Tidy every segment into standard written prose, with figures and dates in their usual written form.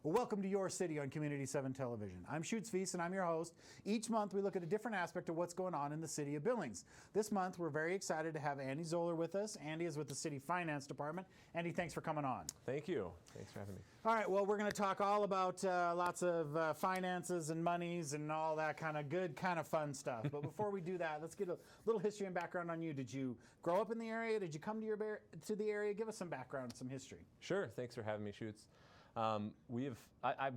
Well, welcome to Your City on Community 7 Television. I'm Schutz Feast and I'm your host. Each month we look at a different aspect of what's going on in the City of Billings. This month we're very excited to have Andy Zoeller with us. Andy is with the City Finance Department. Andy, thanks for coming on. Thank you. Thanks for having me. All right, well, we're going to talk all about lots of finances and monies and all that kind of good, kind of fun stuff. But before we do that, let's get a little history and background on you. Did you grow up in the area? Did you come to the area? Give us some background, some history. Sure. Thanks for having me, Schutz. I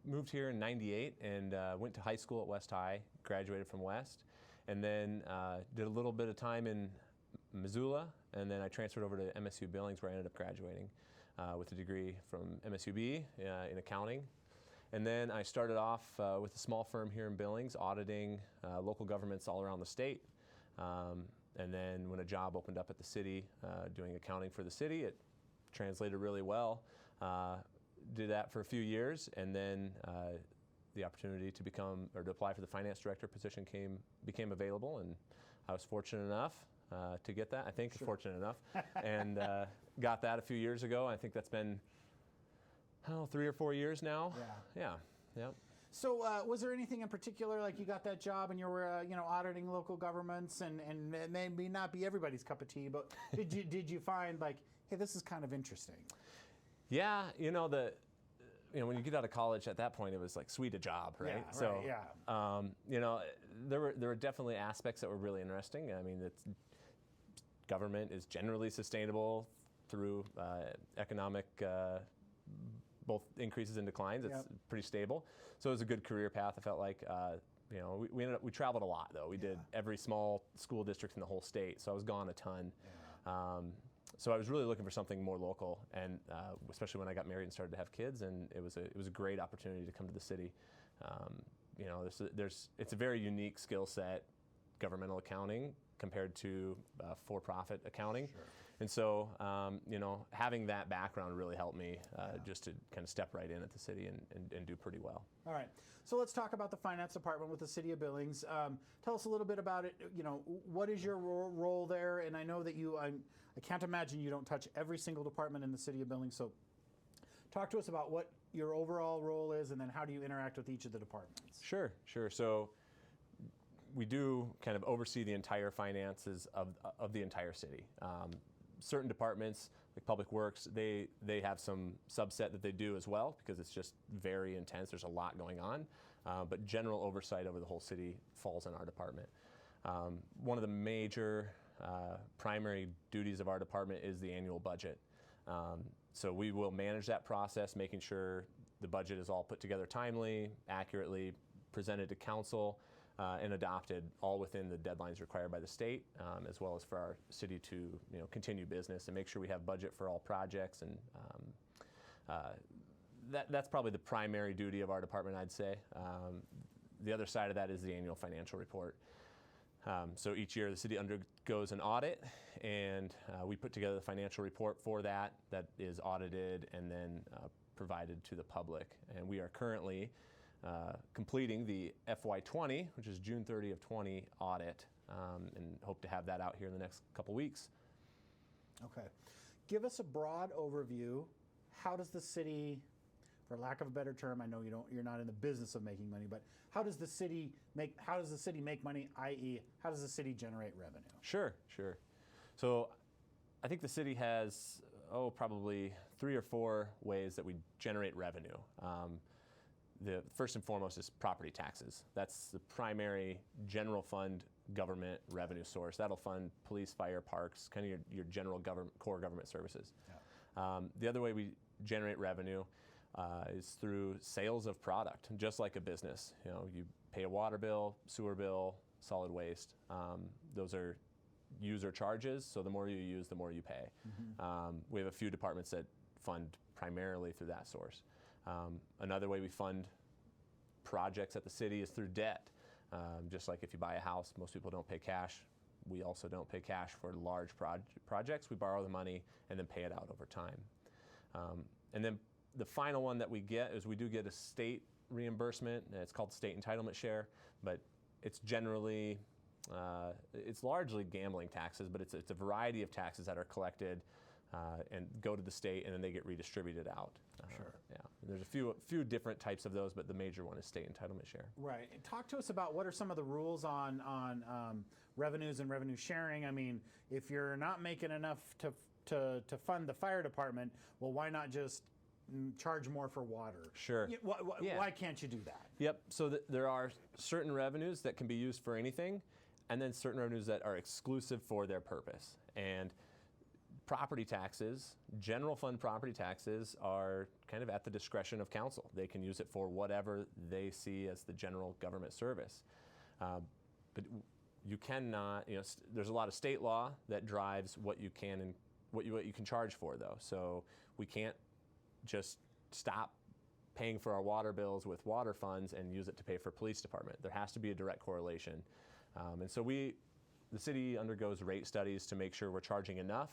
moved here in '98 and went to high school at West High, graduated from West, and then did a little bit of time in Missoula, and then I transferred over to MSU Billings, where I ended up graduating with a degree from MSUB in accounting. And then I started off with a small firm here in Billings, auditing local governments all around the state. And then when a job opened up at the city, doing accounting for the city, it translated really well. Did that for a few years, and then the opportunity to apply for the finance director position became available, and I was fortunate enough to get that. I think fortunate enough, and got that a few years ago. I think that's been 3 or 4 years now. Yeah. So was there anything in particular, like you got that job and you were auditing local governments, and it may not be everybody's cup of tea, but did you find like, hey, this is kind of interesting? Yeah, when you get out of college at that point, it was like sweet a job, right? Yeah, so, right, there were definitely aspects that were really interesting. I mean, government is generally sustainable through economic both increases and declines. It's pretty stable. So it was a good career path. I felt like, we traveled a lot though. We did every small school district in the whole state. So I was gone a ton. Yeah. So I was really looking for something more local, and especially when I got married and started to have kids, and it was a great opportunity to come to the city. It's a very unique skill set, governmental accounting compared to for-profit accounting. Sure. And so, having that background really helped me just to kind of step right in at the city and do pretty well. All right. So let's talk about the finance department with the City of Billings. Tell us a little bit about it. What is your role there? And I know that I can't imagine you don't touch every single department in the City of Billings. So talk to us about what your overall role is, and then how do you interact with each of the departments? Sure. So we do kind of oversee the entire finances of the entire city. Certain departments, like Public Works, they have some subset that they do as well, because it's just very intense. There's a lot going on. But general oversight over the whole city falls in our department. One of the major primary duties of our department is the annual budget. So we will manage that process, making sure the budget is all put together timely, accurately, presented to council, and adopted all within the deadlines required by the state, as well as for our city to continue business and make sure we have budget for all projects. And that's probably the primary duty of our department, I'd say. The other side of that is the annual financial report. So each year the city undergoes an audit, and we put together the financial report for that is audited and then provided to the public. And we are currently completing the FY20, which is June 30 of 20 audit, and hope to have that out here in the next couple weeks. Okay. Give us a broad overview. How does the city, for lack of a better term, I know you're not in the business of making money, but how does the city make money, i.e., how does the city generate revenue? Sure. So I think the city has probably 3 or 4 ways that we generate revenue. The first and foremost is property taxes. That's the primary general fund government revenue source. That'll fund police, fire, parks, kind of your general core government services. Yeah. The other way we generate revenue is through sales of product, just like a business. You pay a water bill, sewer bill, solid waste. Those are user charges, so the more you use, the more you pay. Mm-hmm. We have a few departments that fund primarily through that source. Another way we fund projects at the city is through debt. Just like if you buy a house, most people don't pay cash. We also don't pay cash for large projects. We borrow the money and then pay it out over time. And then the final one that we get is we do get a state reimbursement. It's called state entitlement share, but it's generally, it's largely gambling taxes, but it's a variety of taxes that are collected and go to the state, and then they get redistributed out. Sure. Yeah. There's a few different types of those, but the major one is state entitlement share. Right. And talk to us about what are some of the rules on revenues and revenue sharing. I mean, if you're not making enough to fund the fire department, well, why not just charge more for water? Sure. Why can't you do that? Yep. So there are certain revenues that can be used for anything, and then certain revenues that are exclusive for their purpose. And property taxes, general fund property taxes, are kind of at the discretion of council. They can use it for whatever they see as the general government service. But you cannot, there's a lot of state law that drives what you can and what you can charge for, though. So we can't just stop paying for our water bills with water funds and use it to pay for police department. There has to be a direct correlation. And so the city undergoes rate studies to make sure we're charging enough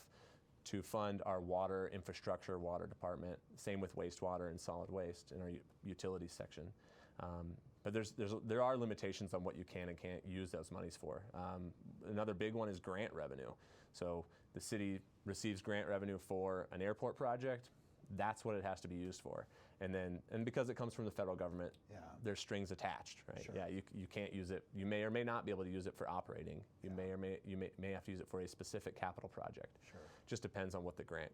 to fund our water infrastructure, water department. Same with wastewater and solid waste in our utilities section. But there are limitations on what you can and can't use those monies for. Another big one is grant revenue. So the city receives grant revenue for an airport project. That's what it has to be used for. And because it comes from the federal government, there's strings attached, right? Sure. Yeah, you can't use it. You may or may not be able to use it for operating. You may have to use it for a specific capital project. Sure. Just depends on what the grant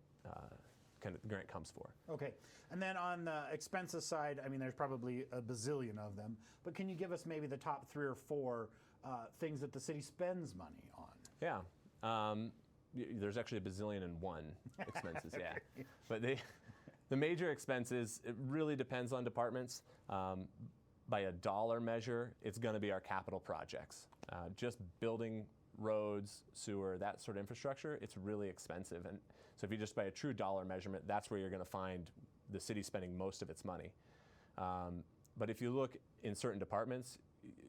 grant comes for. Okay. And then on the expenses side, I mean, there's probably a bazillion of them, but can you give us maybe the top 3 or 4 things that the city spends money on? Yeah. There's actually a bazillion and one expenses, yeah. But the major expenses, it really depends on departments. By a dollar measure, it's going to be our capital projects. Just building roads, sewer, that sort of infrastructure, it's really expensive. And so if you just by a true dollar measurement, that's where you're going to find the city spending most of its money. But if you look in certain departments,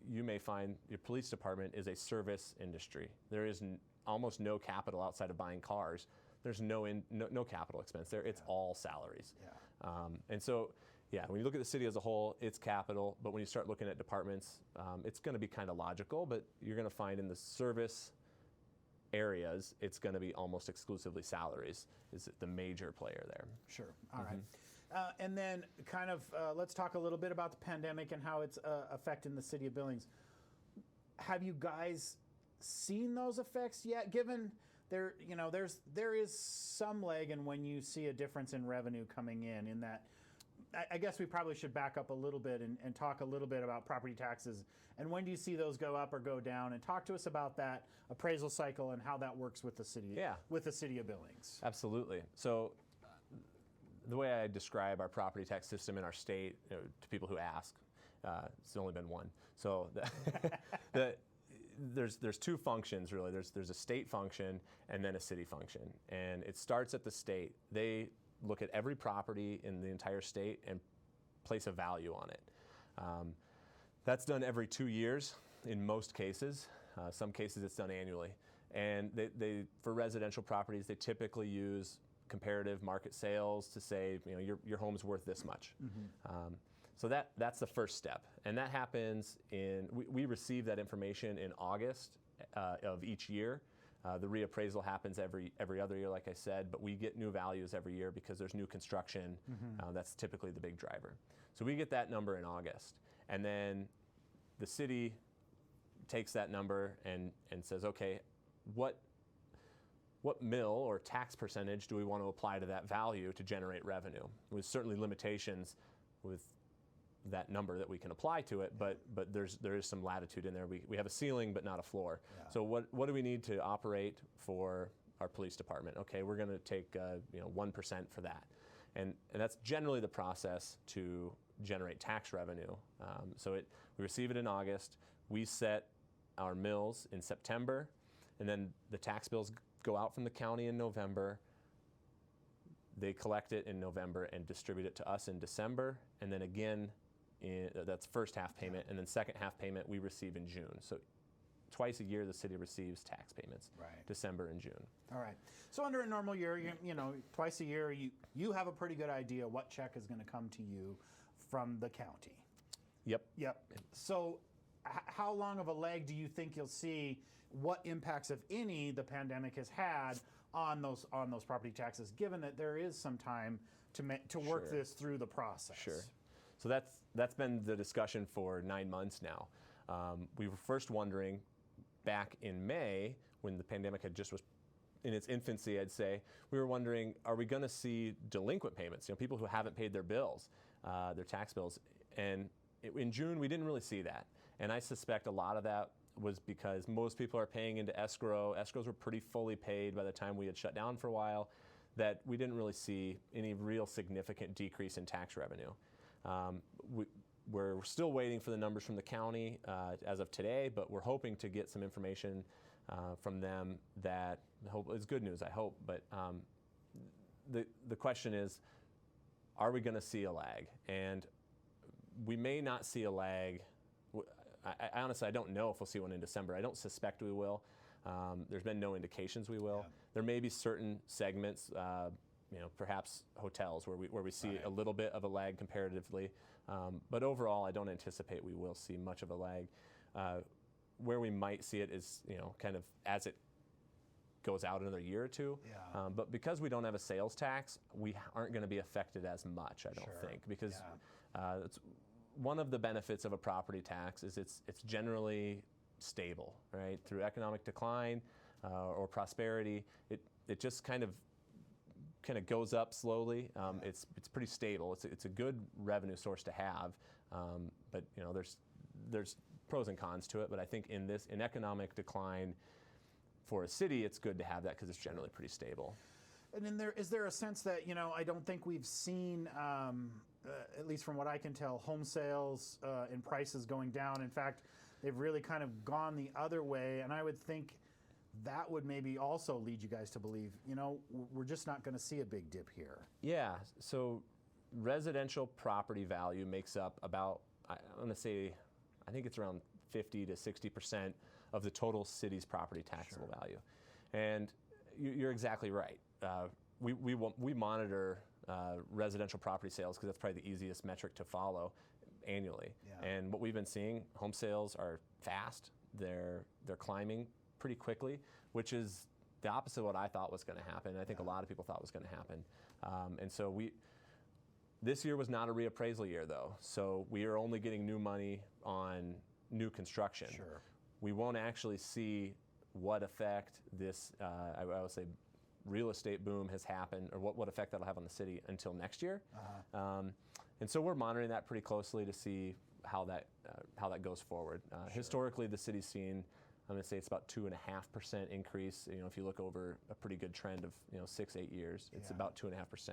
you may find your police department is a service industry. There is almost no capital outside of buying cars. There's no capital expense there. It's all salaries. Yeah. And so, when you look at the city as a whole, it's capital. But when you start looking at departments, it's going to be kind of logical. But you're going to find in the service areas, it's going to be almost exclusively salaries is the major player there. Sure. All right. And then kind of let's talk a little bit about the pandemic and how it's affecting the city of Billings. Have you guys seen those effects yet? Given there is some lag in when you see a difference in revenue coming in that, I guess we probably should back up a little bit and talk a little bit about property taxes. And when do you see those go up or go down? And talk to us about that appraisal cycle and how that works with the city, with the City of Billings. Absolutely. So the way I describe our property tax system in our state to people who ask, it's only been one. So there's 2 functions really. There's a state function and then a city function. And it starts at the state. They look at every property in the entire state and place a value on it. That's done every 2 years in most cases. Some cases it's done annually. And they for residential properties, they typically use comparative market sales to say, your home's worth this much. Mm-hmm. So that's the first step. And that happens we receive that information in August of each year. The reappraisal happens every other year, like I said, but we get new values every year because there's new construction. Mm-hmm. That's typically the big driver. So we get that number in August. And then the city takes that number and says, okay, what mill or tax percentage do we want to apply to that value to generate revenue? With certainly limitations with that number that we can apply to it, but there is some latitude in there. We have a ceiling but not a floor. Yeah. So what do we need to operate for our police department? Okay, we're going to take 1% for that, and that's generally the process to generate tax revenue. We receive it in August. We set our mills in September, and then the tax bills go out from the county in November. They collect it in November and distribute it to us in December, and then again. That's first half payment, and then second half payment we receive in June. So twice a year the city receives tax payments, right. December and June. All right. So under a normal year, twice a year, you have a pretty good idea what check is going to come to you from the county. Yep. So how long of a lag do you think you'll see? What impacts, if any, the pandemic has had on those property taxes, given that there is some time to work Sure. this through the process. Sure. So that's been the discussion for 9 months now. We were first wondering back in May when the pandemic had was in its infancy, I'd say, we were wondering, are we going to see delinquent payments? People who haven't paid their bills, their tax bills. And in June, we didn't really see that. And I suspect a lot of that was because most people are paying into escrow. Escrows were pretty fully paid by the time we had shut down for a while, that we didn't really see any real significant decrease in tax revenue. We're still waiting for the numbers from the county as of today, but we're hoping to get some information from them that is good news, I hope. But the question is, are we going to see a lag? And we may not see a lag. I honestly, I don't know if we'll see one in December. I don't suspect we will. There's been no indications we will. Yeah. There may be certain segments, perhaps hotels where we see a little bit of a lag comparatively. But overall, I don't anticipate we will see much of a lag. Where we might see it is, kind of as it goes out another year or two. Yeah. But because we don't have a sales tax, we aren't going to be affected as much, I don't think, because it's one of the benefits of a property tax is it's generally stable, right? Through economic decline or prosperity, it just kind of goes up slowly. It's pretty stable. It's a good revenue source to have, but there's pros and cons to it. But I think in economic decline for a city, it's good to have that because it's generally pretty stable. And then is there a sense that, I don't think we've seen, at least from what I can tell, home sales and prices going down. In fact, they've really kind of gone the other way. And I would think that would maybe also lead you guys to believe, we're just not going to see a big dip here. Yeah. So residential property value makes up about, I'm going to say, I think it's around 50 to 60% of the total city's property taxable value. And you're exactly right. We monitor residential property sales because that's probably the easiest metric to follow annually. Yeah. And what we've been seeing, home sales are fast. They're climbing pretty quickly, which is the opposite of what I thought was going to happen. I think a lot of people thought was going to happen. And so this year was not a reappraisal year, though. So we are only getting new money on new construction. Sure. We won't actually see what effect this, I would say, real estate boom has happened, or what effect that'll have on the city until next year. And so we're monitoring that pretty closely to see how that goes forward. Historically, the city's seen, I'm going to say it's about 2.5% increase. If you look over a pretty good trend of 6-8 years, it's about 2.5%.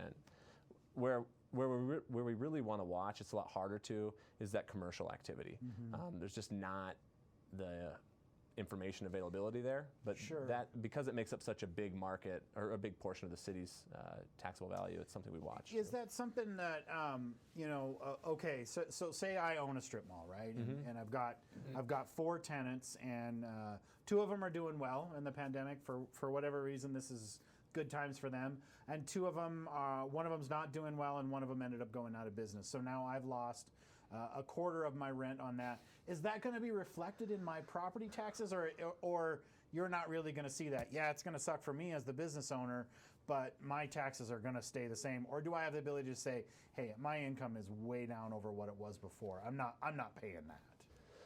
Where we really want to watch, it's a lot harder to, is that commercial activity. There's just not the information availability there, but that because it makes up such a big market or a big portion of the city's taxable value, it's something we watch. Is that something that okay? So say I own a strip mall, right? And I've got 4 tenants, and 2 of them are doing well in the pandemic for whatever reason. This is good times for them, and 2 of them, one of them's not doing well, and one of them ended up going out of business. So now I've lost a quarter of my rent on that. Is that going to be reflected in my property taxes, or you're not really going to see that? Yeah, it's going to suck for me as the business owner, but my taxes are going to stay the same. Or do I have the ability to say, hey, my income is way down over what it was before. I'm not paying that.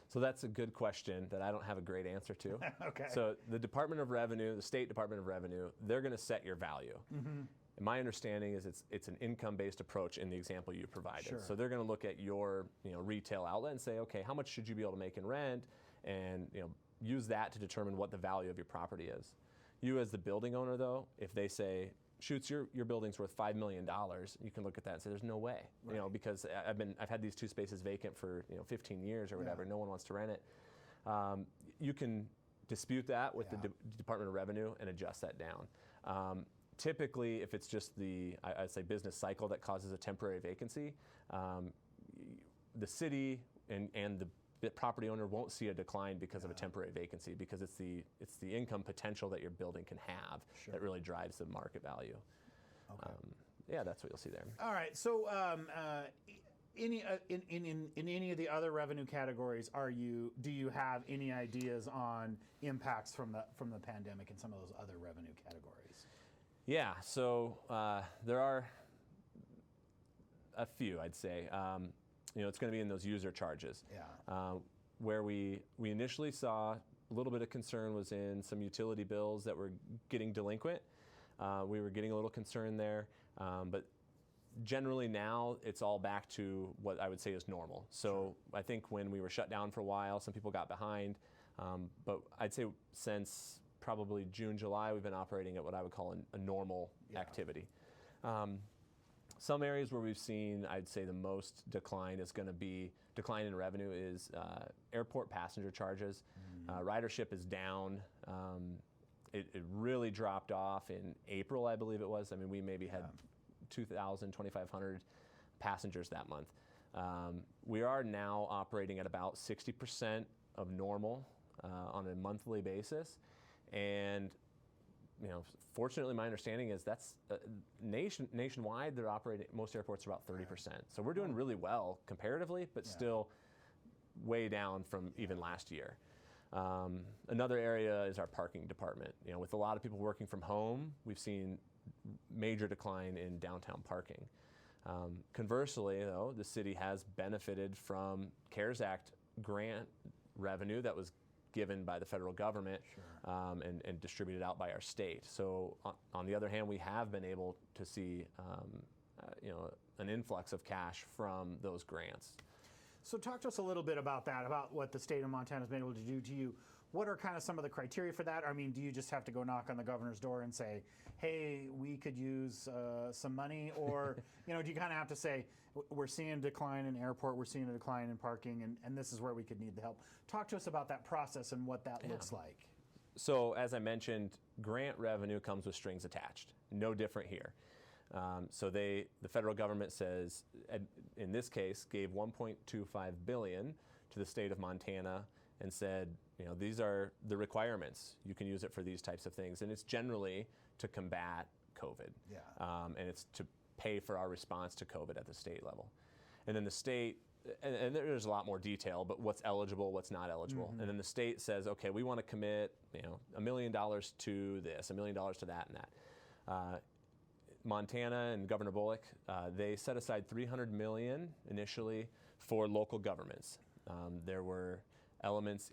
So that's a good question that I don't have a great answer to. Okay. So the Department of Revenue, the State Department of Revenue, they're going to set your value. And my understanding is it's an income-based approach in the example you provided. Sure. So they're going to look at your retail outlet and say, okay, how much should you be able to make in rent, and use that to determine what the value of your property is. You as the building owner, though, if they say, Schutz, your building's worth $5 million, you can look at that and say, there's no way, because I've had these 2 spaces vacant for 15 years or whatever. No one wants to rent it. You can dispute that with the Department of Revenue and adjust that down. Typically, if it's just I'd say business cycle that causes a temporary vacancy, the city and the property owner won't see a decline because of a temporary vacancy, because it's the income potential that your building can have that really drives the market value. Okay. That's what you'll see there. All right. So in any of the other revenue categories, do you have any ideas on impacts from the pandemic in some of those other revenue categories? Yeah, so there are a few, I'd say. It's going to be in those user charges. Yeah. Where we initially saw a little bit of concern was in some utility bills that were getting delinquent. We were getting a little concerned there, but generally now it's all back to what I would say is normal. So I think when we were shut down for a while, some people got behind, but I'd say since probably June, July, we've been operating at what I would call a normal activity. Some areas where we've seen, I'd say the most decline in revenue is airport passenger charges. Ridership is down. It really dropped off in April, I believe it was. I mean, we maybe had 2,000, 2,500 passengers that month. We are now operating at about 60% of normal on a monthly basis. And fortunately, my understanding is that's nationwide. They're operating, most airports are about 30%. So we're doing really well comparatively, but still way down from even last year. Another area is our parking department. With a lot of people working from home, we've seen major decline in downtown parking. Conversely, though, the city has benefited from CARES Act grant revenue that was given by the federal government and distributed out by our state. So on the other hand, we have been able to see an influx of cash from those grants. So talk to us a little bit about that, about what the state of Montana has been able to do to you. What are kind of some of the criteria for that? I mean, do you just have to go knock on the governor's door and say, hey, we could use some money? Or, do you kind of have to say, we're seeing a decline in airport, we're seeing a decline in parking, and this is where we could need the help. Talk to us about that process and what that looks like. So as I mentioned, grant revenue comes with strings attached. No different here. So the federal government says, in this case, gave $1.25 billion to the state of Montana and said, these are the requirements. You can use it for these types of things. And it's generally to combat COVID. And it's to pay for our response to COVID at the state level. And then the state, and there's a lot more detail, but what's eligible, what's not eligible. And then the state says, okay, we want to commit $1 million to this, $1 million to that and that. Montana and Governor Bullock, they set aside $300 million initially for local governments. There were elements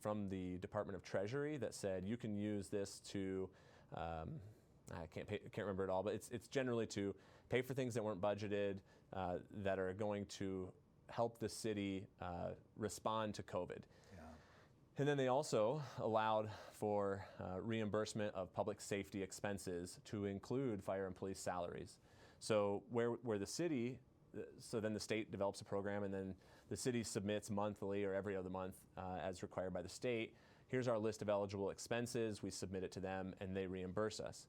from the Department of Treasury that said you can use this to, I can't remember it all, but it's generally to pay for things that weren't budgeted that are going to help the city respond to COVID. And then they also allowed for reimbursement of public safety expenses to include fire and police salaries. So where the city, so then the state develops a program and then the city submits monthly or every other month as required by the state. Here's our list of eligible expenses. We submit it to them and they reimburse us.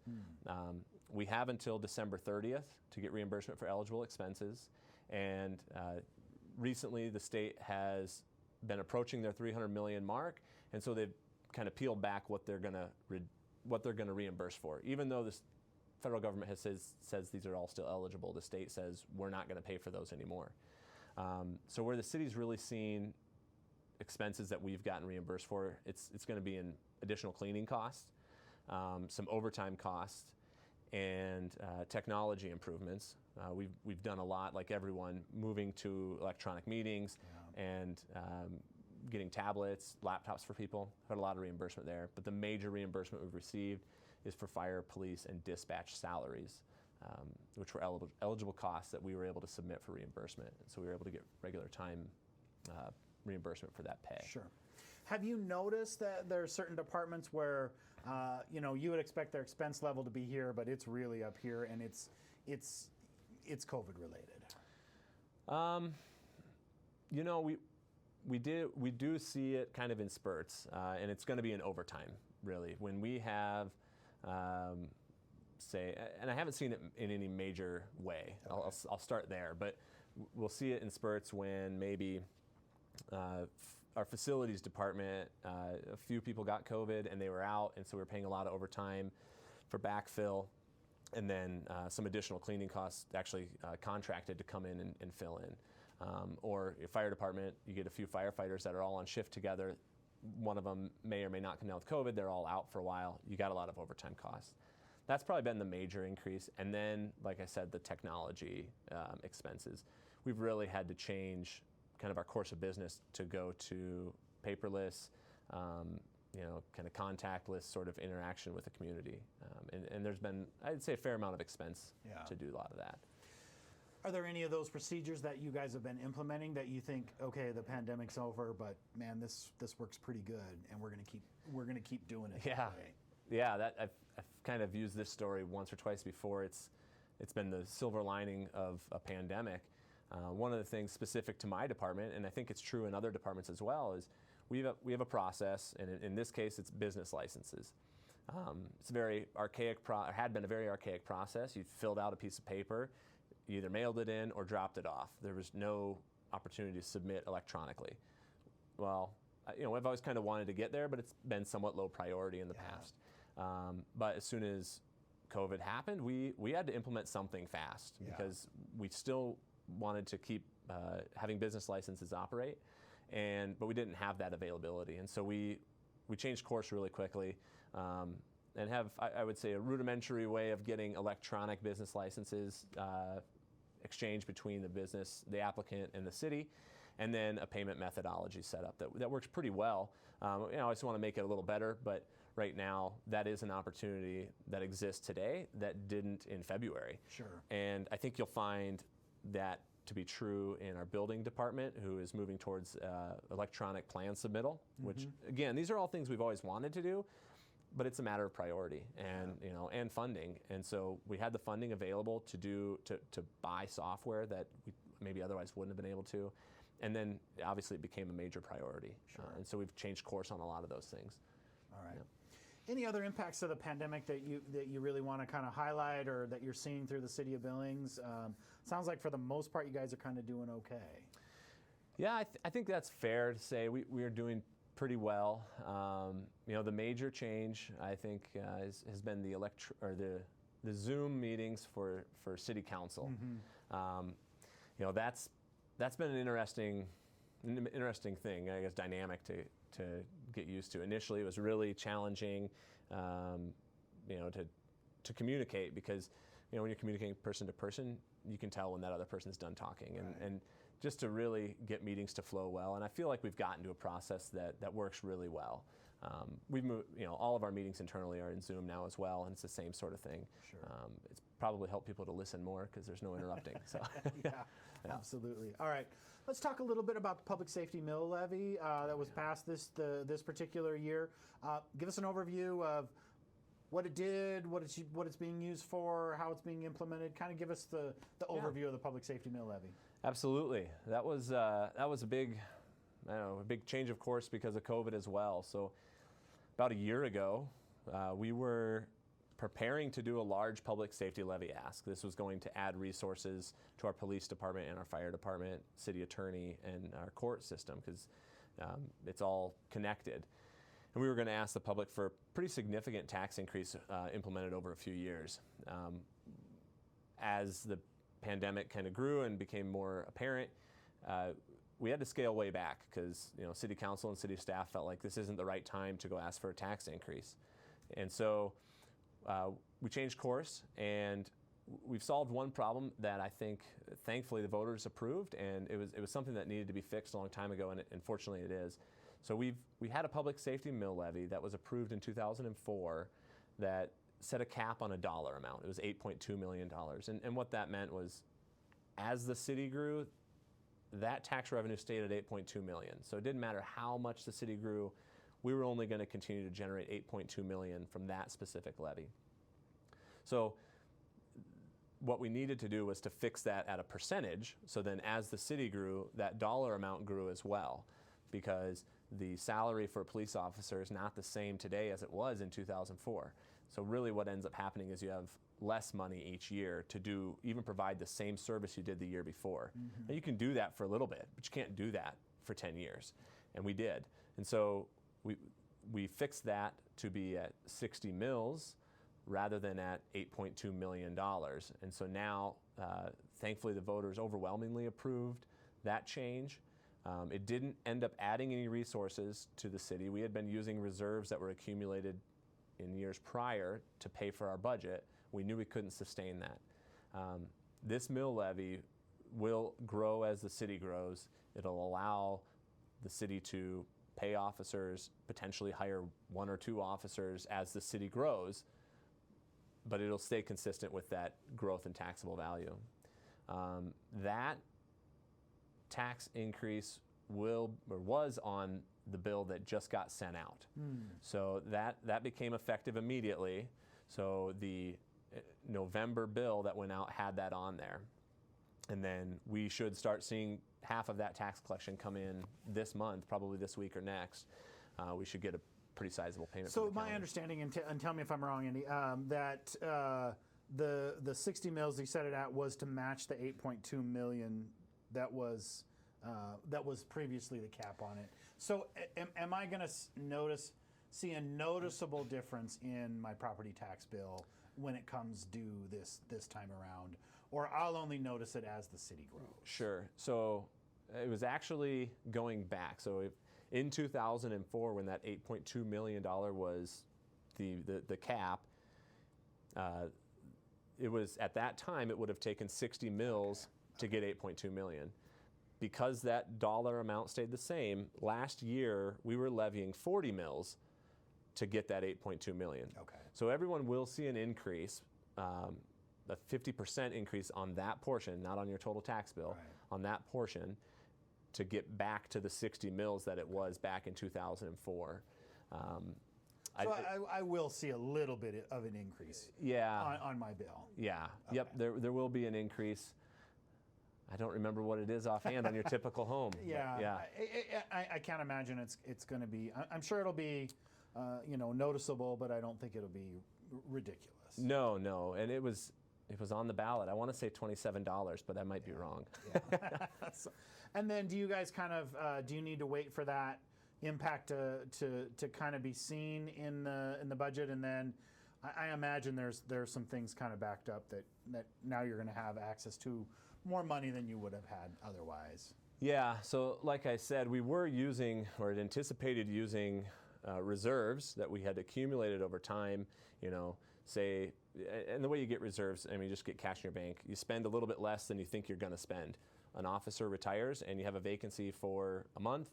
We have until December 30th to get reimbursement for eligible expenses. And recently the state has been approaching their $300 million mark, and so they've kind of peeled back what they're going to reimburse for. Even though the federal government says these are all still eligible, the state says we're not going to pay for those anymore. So where the city's really seen expenses that we've gotten reimbursed for, it's going to be in additional cleaning costs, some overtime costs, and technology improvements. We've done a lot, like everyone, moving to electronic meetings and getting tablets, laptops for people. Had a lot of reimbursement there, but the major reimbursement we've received is for fire, police, and dispatch salaries, which were eligible costs that we were able to submit for reimbursement. And so we were able to get regular time reimbursement for that pay. Sure. Have you noticed that there are certain departments where you would expect their expense level to be here, but it's really up here, and it's COVID related? We do see it kind of in spurts, and it's going to be in overtime, really. When we have, and I haven't seen it in any major way. Okay. I'll start there, but we'll see it in spurts when maybe our facilities department, a few people got COVID and they were out, and so we were paying a lot of overtime for backfill, and then some additional cleaning costs actually contracted to come in and fill in. Or your fire department, you get a few firefighters that are all on shift together. One of them may or may not come down with COVID. They're all out for a while. You got a lot of overtime costs. that's probably been the major increase. And then, like I said, the technology expenses. We've really had to change kind of our course of business to go to paperless, kind of contactless sort of interaction with the community. And there's been, I'd say, a fair amount of expense to do a lot of that. Are there any of those procedures that you guys have been implementing that you think, okay, the pandemic's over, but man, this works pretty good, and we're gonna keep doing it? Yeah, yeah. That I've kind of used this story once or twice before. It's been the silver lining of a pandemic. One of the things specific to my department, and I think it's true in other departments as well, is we have a process, and in this case, it's business licenses. It's a very archaic, had been a very archaic process. You filled out a piece of paper, you either mailed it in or dropped it off. There was no opportunity to submit electronically. Well, I've always kind of wanted to get there, but it's been somewhat low priority in the past. But as soon as COVID happened, we had to implement something fast because we still wanted to keep having business licenses operate, but we didn't have that availability. And so we changed course really quickly and have, I would say, a rudimentary way of getting electronic business licenses exchanged between the applicant and the city, and then a payment methodology set up that works pretty well. I just want to make it a little better, but right now that is an opportunity that exists today that didn't in February. Sure. And I think you'll find that to be true in our building department, who is moving towards electronic plan submittal, which again, these are all things we've always wanted to do, but it's a matter of priority and and funding. And so we had the funding available to buy software that we maybe otherwise wouldn't have been able to. And then obviously it became a major priority. Sure. And so we've changed course on a lot of those things. All right. Any other impacts of the pandemic that you really want to kind of highlight, or that you're seeing through the City of Billings? Sounds like for the most part you guys are kind of doing okay. Yeah, I think that's fair to say. We are doing pretty well. The major change I think has been the Zoom meetings for City Council. That's been an interesting thing, I guess, dynamic to get used to. Initially, it was really challenging, to communicate, because when you're communicating person to person, you can tell when that other person's done talking, and just to really get meetings to flow well. And I feel like we've gotten to a process that works really well. We've moved, all of our meetings internally are in Zoom now as well, and it's the same sort of thing. Sure. It's probably helped people to listen more because there's no interrupting. So. Yeah, absolutely. All right, let's talk a little bit about the public safety mill levy that was passed this particular year. Give us an overview of what it did, what it's being used for, how it's being implemented. Kind of give us the overview of the public safety mill levy. Absolutely. That was a big change of course because of COVID as well. So about a year ago, we were preparing to do a large public safety levy ask. This was going to add resources to our police department and our fire department, city attorney, and our court system, because it's all connected. And we were going to ask the public for a pretty significant tax increase implemented over a few years. As the pandemic kind of grew and became more apparent, we had to scale way back because city council and city staff felt like this isn't the right time to go ask for a tax increase. And so we changed course, and we've solved one problem that I think thankfully the voters approved, and it was something that needed to be fixed a long time ago, and fortunately it is. So we had a public safety mill levy that was approved in 2004 that set a cap on a dollar amount. It was $8.2 million. And what that meant was, as the city grew, that tax revenue stayed at $8.2 million. So it didn't matter how much the city grew, we were only going to continue to generate $8.2 million from that specific levy. So what we needed to do was to fix that at a percentage, so then as the city grew, that dollar amount grew as well, because the salary for a police officer is not the same today as it was in 2004. So really what ends up happening is you have less money each year to even provide the same service you did the year before. Now you can do that for a little bit, but you can't do that for 10 years. And we did. And so we fixed that to be at 60 mils rather than at $8.2 million. And so now, thankfully, the voters overwhelmingly approved that change. It didn't end up adding any resources to the city. We had been using reserves that were accumulated in years prior to pay for our budget. We knew we couldn't sustain that. This mill levy will grow as the city grows. It'll allow the city to pay officers, potentially hire 1 or 2 officers as the city grows, but it'll stay consistent with that growth in taxable value. That tax increase was on the bill that just got sent out. So that became effective immediately. So the November bill that went out had that on there. And then we should start seeing half of that tax collection come in this month, probably this week or next. We should get a pretty sizable payment. So from the my county. understanding, and tell me if I'm wrong, Andy, that the 60 mills you set it at was to match the 8.2 million that was previously the cap on it. So am I going to see a noticeable difference in my property tax bill when it comes due this time around, or I'll only notice it as the city grows? Sure. So it was actually going back. So in 2004, when that $8.2 million was the cap, it was at that time it would have taken 60 mills to get 8.2 million. Because that dollar amount stayed the same, last year we were levying 40 mills to get that 8.2 million. Okay. So everyone will see an increase, a 50% increase on that portion, not on your total tax bill, Right. on that portion, to get back to the 60 mills that it was back in 2004. So I will see a little bit of an increase Yeah. on my bill. Yeah. Yep. There will be an increase. I don't remember what it is offhand on your typical home. Yeah. Yeah. I can't imagine it's going to be. I'm sure it'll be, noticeable, but I don't think it'll be ridiculous. No, and it was on the ballot. I want to say $27, but I might be wrong. Yeah. And then, do you guys kind of do you need to wait for that impact to kind of be seen in the budget? And then I imagine there's some things kind of backed up that now you're going to have access to more money than you would have had otherwise. Yeah, so like I said, we were using, or had anticipated using, reserves that we had accumulated over time, say, and the way you get reserves, you just get cash in your bank. You spend a little bit less than you think you're going to spend. An officer retires and you have a vacancy for a month.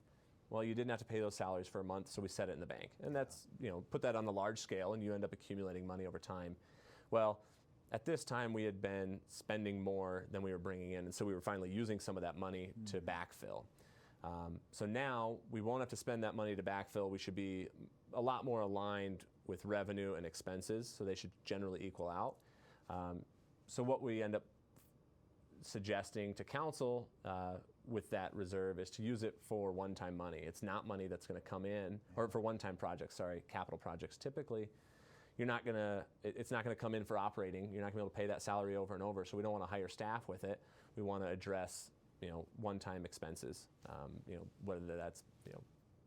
Well, you didn't have to pay those salaries for a month, so we set it in the bank. And that's, put that on the large scale and you end up accumulating money over time. Well, at this time, we had been spending more than we were bringing in, and so we were finally using some of that money to backfill. So now we won't have to spend that money to backfill. We should be a lot more aligned with revenue and expenses, so they should generally equal out. So what we end up suggesting to council with that reserve is to use it for one-time money. It's not money that's going to come in, or for one-time projects, capital projects typically. It's not gonna come in for operating. You're not gonna be able to pay that salary over and over. So we don't want to hire staff with it. We want to address, one-time expenses. Whether that's,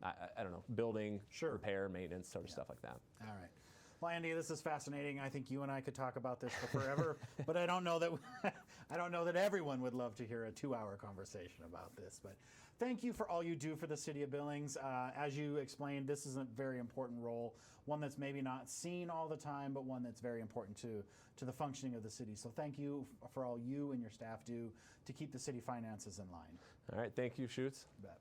I don't know, building, Sure. repair, maintenance, sort of stuff like that. All right. Well, Andy, this is fascinating. I think you and I could talk about this for forever, but I don't know that everyone would love to hear a 2-hour conversation about this. But thank you for all you do for the City of Billings. As you explained, this is a very important role, one that's maybe not seen all the time, but one that's very important to the functioning of the city. So thank you for all you and your staff do to keep the city finances in line. All right, thank you, Schutz. You bet.